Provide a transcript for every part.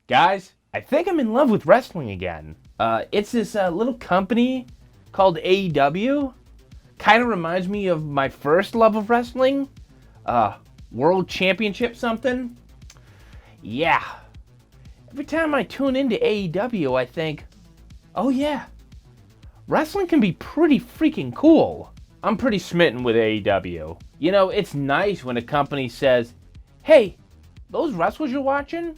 Guys, I think I'm in love with wrestling again. It's this little company called AEW. Kind of reminds me of my first love of wrestling. World Championship something. Yeah. Every time I tune into AEW, I think, oh yeah, wrestling can be pretty freaking cool. I'm pretty smitten with AEW. You know, it's nice when a company says, hey, those wrestlers you're watching,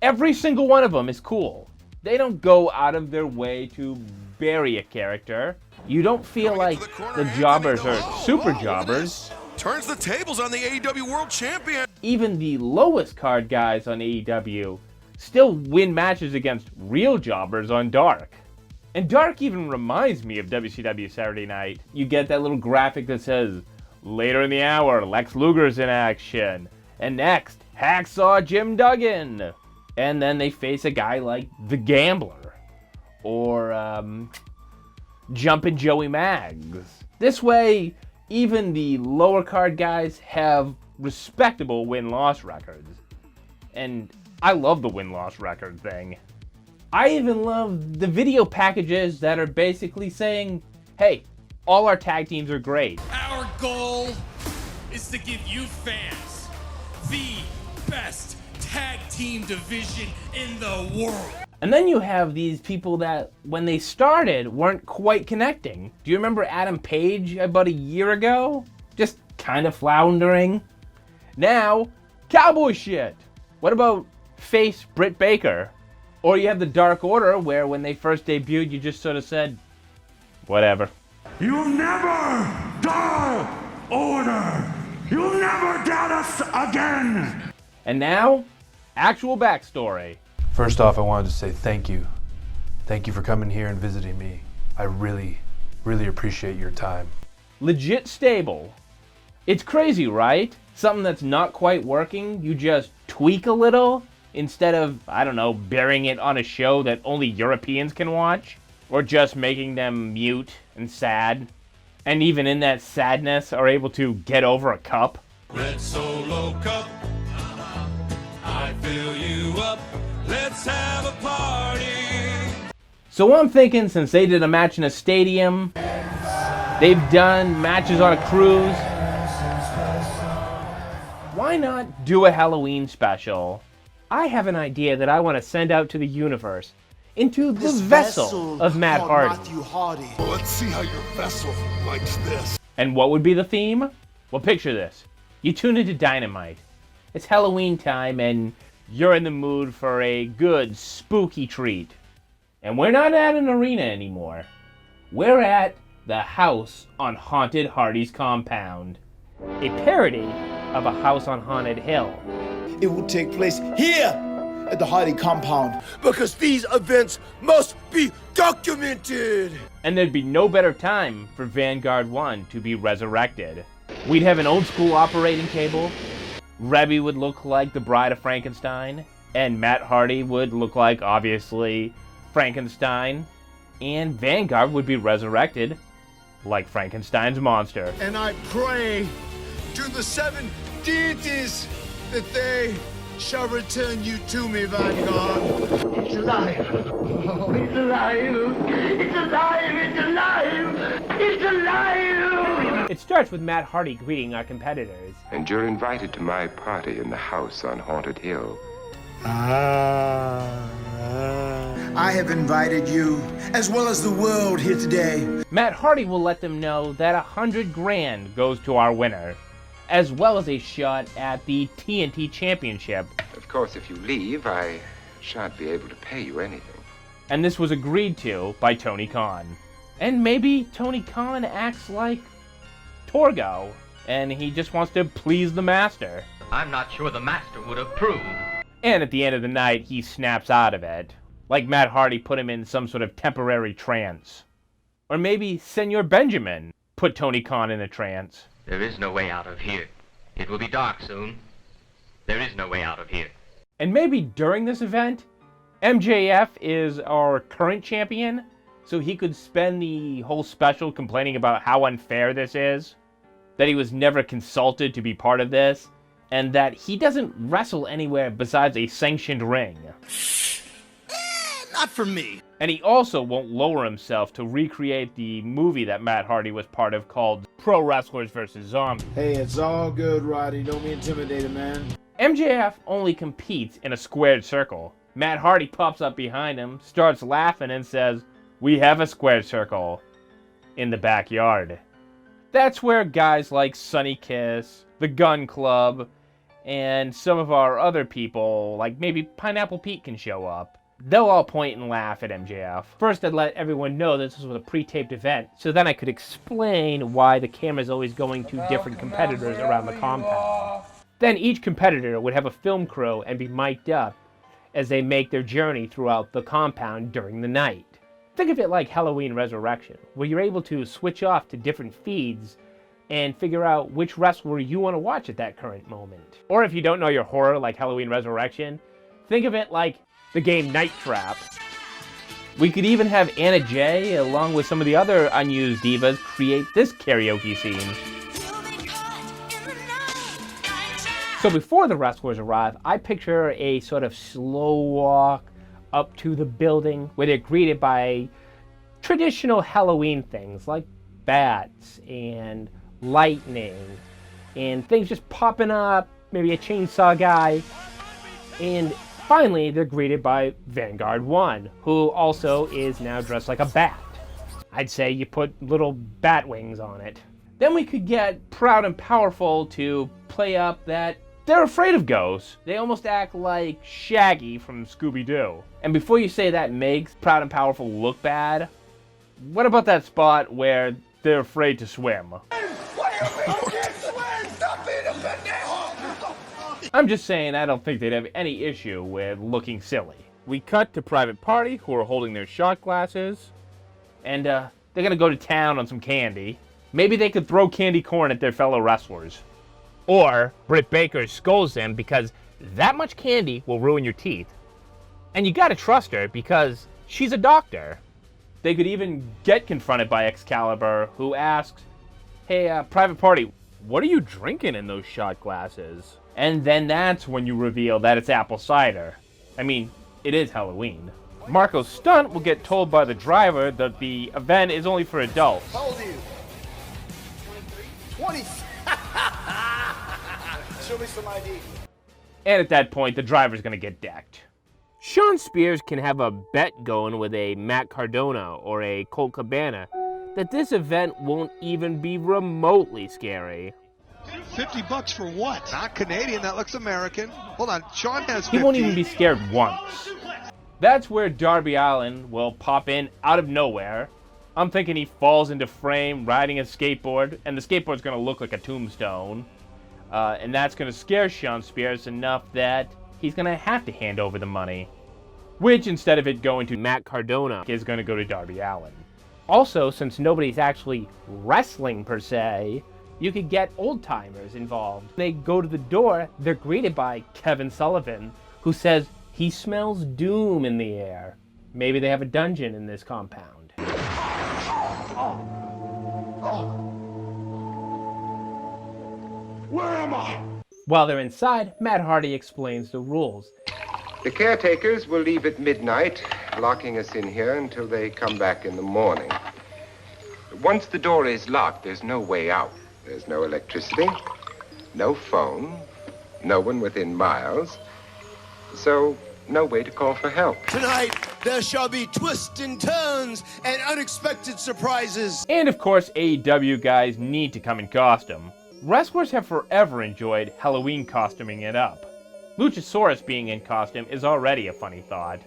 every single one of them is cool. They don't go out of their way to bury a character. You don't feel like the jobbers are super jobbers. Turns the tables on the AEW World Champion. Even the lowest card guys on AEW still win matches against real jobbers on Dark. And Dark even reminds me of WCW Saturday Night. You get that little graphic that says, later in the hour, Lex Luger's in action. And next, Hacksaw Jim Duggan. And then they face a guy like The Gambler. Or, Jumpin' Joey Maggs. This way, even the lower card guys have respectable win-loss records. And I love the win-loss record thing. I even love the video packages that are basically saying, hey, all our tag teams are great. Our goal is to give you fans the best tag team division in the world. And then you have these people that, when they started, weren't quite connecting. Do you remember Adam Page about a year ago? Just kind of floundering. Now, cowboy shit. What about face Britt Baker? Or you have the Dark Order, where when they first debuted, you just sort of said, whatever. You'll never die, Order! You'll never doubt us again! And now, actual backstory. First off, I wanted to say thank you. Thank you for coming here and visiting me. I really, really appreciate your time. Legit stable. It's crazy, right? Something that's not quite working, you just tweak a little instead of, I don't know, burying it on a show that only Europeans can watch. Or just making them mute and sad. And even in that sadness are able to get over a cup. Red Solo Cup, I fill you up, let's have a party. So I'm thinking, since they did a match in a stadium, they've done matches on a cruise, why not do a Halloween special? I have an idea that I want to send out to the universe, into the vessel of Matt Hardy. Well, let's see how your vessel likes this. And what would be the theme? Well, picture this. You tune into Dynamite. It's Halloween time and you're in the mood for a good spooky treat. And we're not at an arena anymore. We're at the house on Haunted Hardy's compound. A parody of a house on Haunted Hill. It will take place here at the Hardy compound. Because these events must be documented. And there'd be no better time for Vanguard 1 to be resurrected. We'd have an old school operating table. Reby would look like the Bride of Frankenstein. And Matt Hardy would look like, obviously, Frankenstein. And Vanguard would be resurrected like Frankenstein's monster. And I pray to the 7 deities that they shall return you to me, Vanguard. It's alive. Oh, it's alive. It's alive. It's alive. It's alive. It starts with Matt Hardy greeting our competitors. And you're invited to my party in the house on Haunted Hill. I have invited you, as well as the world here today. Matt Hardy will let them know that $100,000 goes to our winner, as well as a shot at the TNT Championship. Of course, if you leave, I shan't be able to pay you anything. And this was agreed to by Tony Khan. And maybe Tony Khan acts like Torgo, and he just wants to please the master. I'm not sure the master would approve. And at the end of the night, he snaps out of it. Like Matt Hardy put him in some sort of temporary trance. Or maybe Senor Benjamin put Tony Khan in a trance. There is no way out of here. It will be dark soon. There is no way out of here. And maybe during this event, MJF is our current champion, so he could spend the whole special complaining about how unfair this is. That he was never consulted to be part of this. and that he doesn't wrestle anywhere besides a sanctioned ring. Not for me. And he also won't lower himself to recreate the movie that Matt Hardy was part of called Pro Wrestlers vs. Zombies. Hey, it's all good, Roddy. Don't be intimidated, man. MJF only competes in a squared circle. Matt Hardy pops up behind him, starts laughing, and says, "We have a squared circle in the backyard." That's where guys like Sonny Kiss, the Gun Club, and some of our other people, like maybe Pineapple Pete, can show up. They'll all point and laugh at MJF. First, I'd let everyone know this was a pre-taped event, so then I could explain why the camera's always going to different competitors around the compound. Then each competitor would have a film crew and be mic'd up as they make their journey throughout the compound during the night. Think of it like Halloween Resurrection, where you're able to switch off to different feeds and figure out which wrestler you want to watch at that current moment. Or if you don't know your horror like Halloween Resurrection, think of it like the game Night Trap. We could even have Anna Jay, along with some of the other unused divas, create this karaoke scene. So before the wrestlers arrive, I picture a sort of slow walk up to the building where they're greeted by traditional Halloween things like bats and lightning and things just popping up, maybe a chainsaw guy, and finally they're greeted by Vanguard 1, who also is now dressed like a bat. I'd say you put little bat wings on it. Then we could get Proud and Powerful to play up that they're afraid of ghosts. They almost act like Shaggy from Scooby-Doo. And before you say that makes Proud and Powerful look bad, what about that spot where they're afraid to swim? What do you mean you can't swim? Stop being a pendejo! I'm just saying I don't think they'd have any issue with looking silly. We cut to Private Party, who are holding their shot glasses, and they're gonna go to town on some candy. Maybe they could throw candy corn at their fellow wrestlers. Or Britt Baker scolds them because that much candy will ruin your teeth. And you gotta trust her because she's a doctor. They could even get confronted by Excalibur, who asks, "Hey, Private Party, what are you drinking in those shot glasses?" And then that's when you reveal that it's apple cider. I mean, it is Halloween. Marco Stunt will get told by the driver that the event is only for adults. How old are you? 20. Show me some ID. And at that point, the driver's gonna get decked. Sean Spears can have a bet going with a Matt Cardona or a Colt Cabana that this event won't even be remotely scary. $50 for what? Not Canadian, that looks American. Hold on, Sean has 50. He won't even be scared once. That's where Darby Allin will pop in out of nowhere. I'm thinking he falls into frame riding a skateboard, and the skateboard's gonna look like a tombstone. And that's going to scare Sean Spears enough that he's going to have to hand over the money. Which, instead of it going to Matt Cardona, is going to go to Darby Allin. Also, since nobody's actually wrestling per se, you could get old-timers involved. They go to the door, they're greeted by Kevin Sullivan, who says he smells doom in the air. Maybe they have a dungeon in this compound. Where am I? While they're inside, Matt Hardy explains the rules. The caretakers will leave at midnight, locking us in here until they come back in the morning. Once the door is locked, there's no way out. There's no electricity, no phone, no one within miles, so no way to call for help. Tonight, there shall be twists and turns and unexpected surprises. And of course, AEW guys need to come in costume. Wrestlers have forever enjoyed Halloween costuming it up. Luchasaurus being in costume is already a funny thought.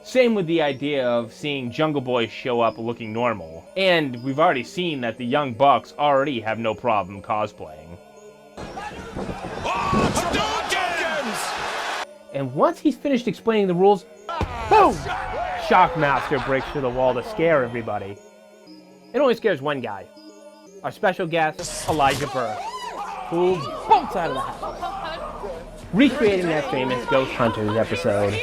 Same with the idea of seeing Jungle Boy show up looking normal. And we've already seen that the Young Bucks already have no problem cosplaying. And once he's finished explaining the rules, boom! Shockmaster breaks through the wall to scare everybody. It only scares one guy. Our special guest, Elijah Burke, who bolts out of the house, recreating that famous Ghost Hunters episode.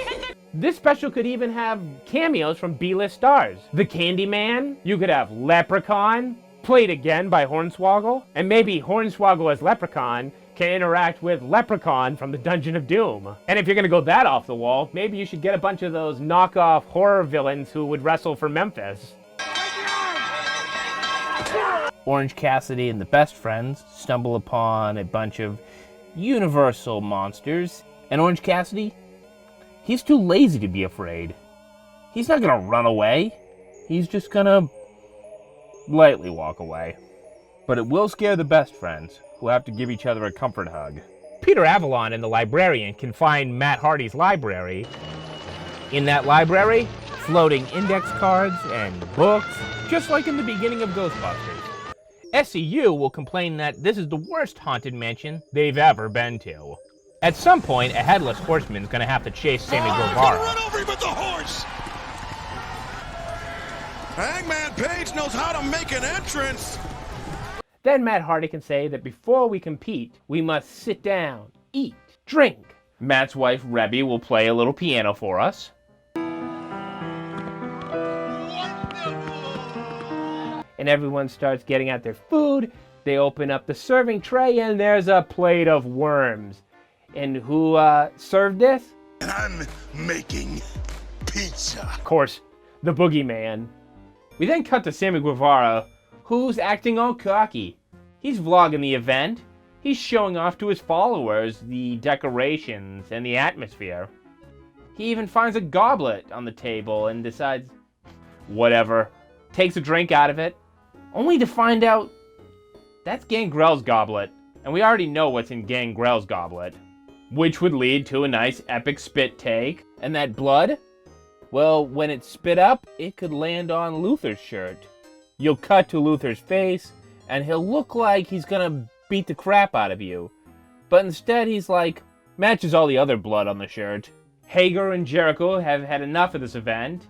This special could even have cameos from B-list stars. The Candyman, you could have Leprechaun, played again by Hornswoggle, and maybe Hornswoggle as Leprechaun can interact with Leprechaun from the Dungeon of Doom. And if you're gonna go that off the wall, maybe you should get a bunch of those knockoff horror villains who would wrestle for Memphis. Orange Cassidy and the Best Friends stumble upon a bunch of Universal monsters, and Orange Cassidy, he's too lazy to be afraid. He's not gonna run away. He's just gonna lightly walk away. But it will scare the Best Friends, who have to give each other a comfort hug. Peter Avalon and the librarian can find Matt Hardy's library. In that library, floating index cards and books, just like in the beginning of Ghostbusters. SCU will complain that this is the worst haunted mansion they've ever been to. At some point, a headless horseman's gonna have to chase Sammy Guevara. Run over him with the horse! Hangman Page knows how to make an entrance! Then Matt Hardy can say that before we compete, we must sit down, eat, drink. Matt's wife, Reby, will play a little piano for us. And everyone starts getting out their food. They open up the serving tray, and there's a plate of worms. And who served this? And I'm making pizza. Of course, the boogeyman. We then cut to Sammy Guevara, who's acting all cocky. He's vlogging the event. He's showing off to his followers the decorations and the atmosphere. He even finds a goblet on the table and decides, whatever, takes a drink out of it, only to find out that's Gangrel's goblet, and we already know what's in Gangrel's goblet, which would lead to a nice epic spit take. And that blood, well, when it's spit up, it could land on Luther's shirt. You'll cut to Luther's face, and he'll look like he's gonna beat the crap out of you. But instead he's like, matches all the other blood on the shirt. Hager and Jericho have had enough of this event,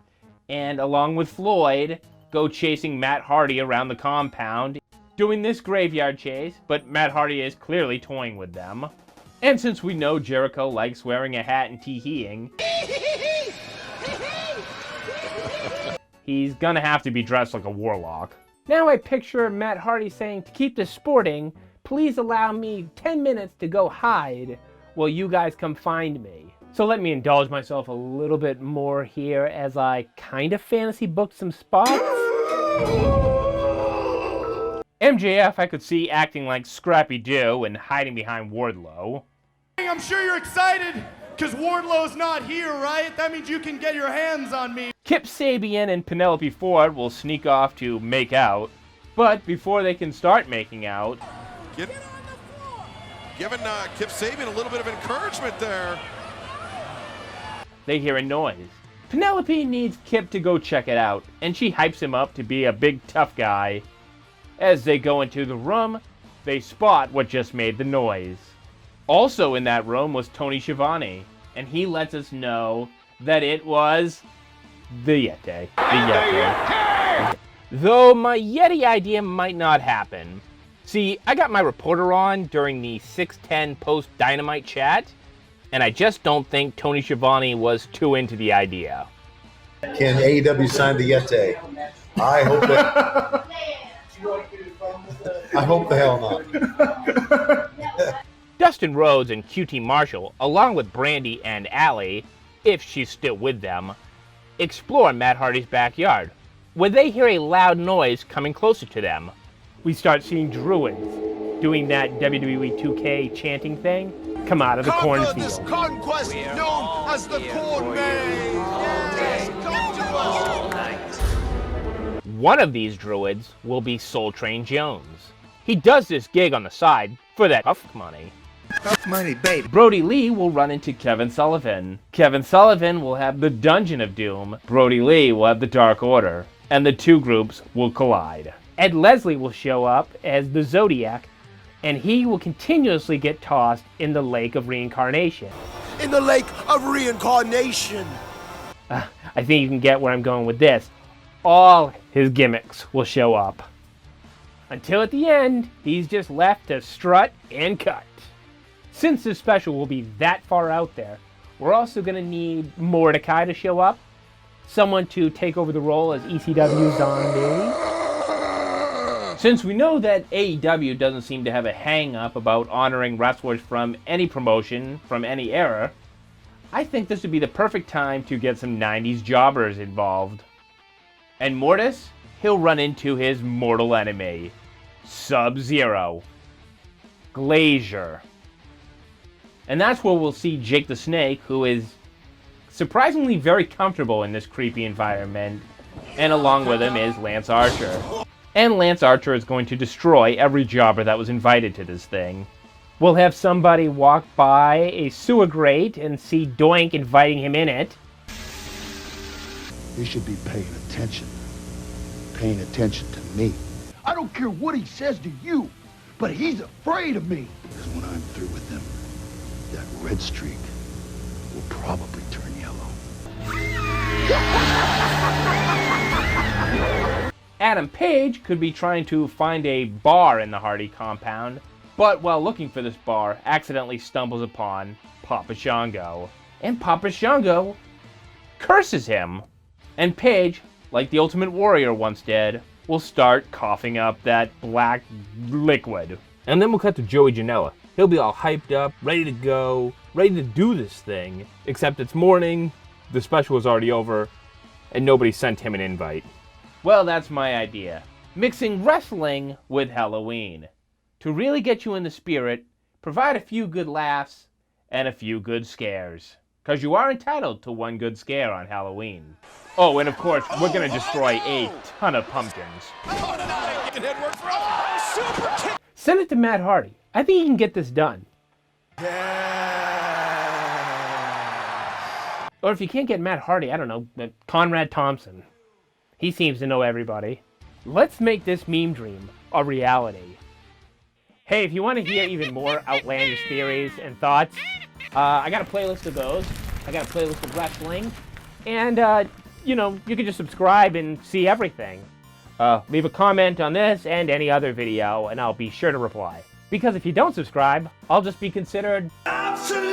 and along with Floyd, go chasing Matt Hardy around the compound, doing this graveyard chase, but Matt Hardy is clearly toying with them. And since we know Jericho likes wearing a hat and tee-heeing, he's gonna have to be dressed like a warlock. Now I picture Matt Hardy saying, to keep this sporting, please allow me 10 minutes to go hide while you guys come find me. So let me indulge myself a little bit more here as I kind of fantasy booked some spots. MJF I could see acting like Scrappy Doo and hiding behind Wardlow. I'm sure you're excited because Wardlow's not here, right? That means you can get your hands on me. Kip Sabian and Penelope Ford will sneak off to make out, but before they can start making out, Giving Kip Sabian a little bit of encouragement there. they hear a noise. Penelope needs Kip to go check it out, and she hypes him up to be a big tough guy. As they go into the room, they spot what just made the noise. Also in that room was Tony Schiavone, and he lets us know that it was the Yeti. Though my Yeti idea might not happen. See, I got my reporter on during the 610 post-Dynamite chat, and I just don't think Tony Schiavone was too into the idea. Can AEW sign the Yeti? I hope the hell not. Dustin Rhodes and QT Marshall, along with Brandy and Allie, if she's still with them, explore Matt Hardy's backyard, where they hear a loud noise coming closer to them. We start seeing druids doing that WWE 2K chanting thing come out of the cornfield. This conquest known as the Corn Maze. Yes, come to us. One of these druids will be Soul Train Jones. He does this gig on the side for that tough money. Tough money, baby. Brody Lee will run into Kevin Sullivan. Kevin Sullivan will have the Dungeon of Doom. Brody Lee will have the Dark Order. And the two groups will collide. Ed Leslie will show up as the Zodiac, and he will continuously get tossed in the Lake of Reincarnation. In the Lake of Reincarnation. I think you can get where I'm going with this. All his gimmicks will show up. Until at the end, he's just left to strut and cut. Since this special will be that far out there, we're also going to need Mordecai to show up. Someone to take over the role as ECW Zombie. Since we know that AEW doesn't seem to have a hang-up about honoring wrestlers from any promotion, from any era, I think this would be the perfect time to get some 90s jobbers involved. And Mortis, he'll run into his mortal enemy, Sub-Zero, Glacier. And that's where we'll see Jake the Snake, who is surprisingly very comfortable in this creepy environment, and along with him is Lance Archer. And Lance Archer is going to destroy every jobber that was invited to this thing. We'll have somebody walk by a sewer grate and see Doink inviting him in it. You should be paying attention. Paying attention to me. I don't care what he says to you, but he's afraid of me. Because when I'm through with him, that red streak will probably turn yellow. Adam Page could be trying to find a bar in the Hardy compound, but while looking for this bar, accidentally stumbles upon Papa Shango. And Papa Shango curses him. And Page, like the Ultimate Warrior once did, will start coughing up that black liquid. And then we'll cut to Joey Janela. He'll be all hyped up, ready to go, ready to do this thing, except it's morning, the special is already over, and nobody sent him an invite. Well, that's my idea. Mixing wrestling with Halloween. To really get you in the spirit, provide a few good laughs and a few good scares. Because you are entitled to one good scare on Halloween. Oh, and of course, we're going to destroy a ton of pumpkins. Send it to Matt Hardy. I think he can get this done. Or if you can't get Matt Hardy, I don't know, Conrad Thompson. He seems to know everybody. Let's make this meme dream a reality. Hey, if you want to hear even more outlandish theories and thoughts, I got a playlist of those. I got a playlist of wrestling. And, you can just subscribe and see everything. Leave a comment on this and any other video, and I'll be sure to reply. Because if you don't subscribe, I'll just be considered... absolute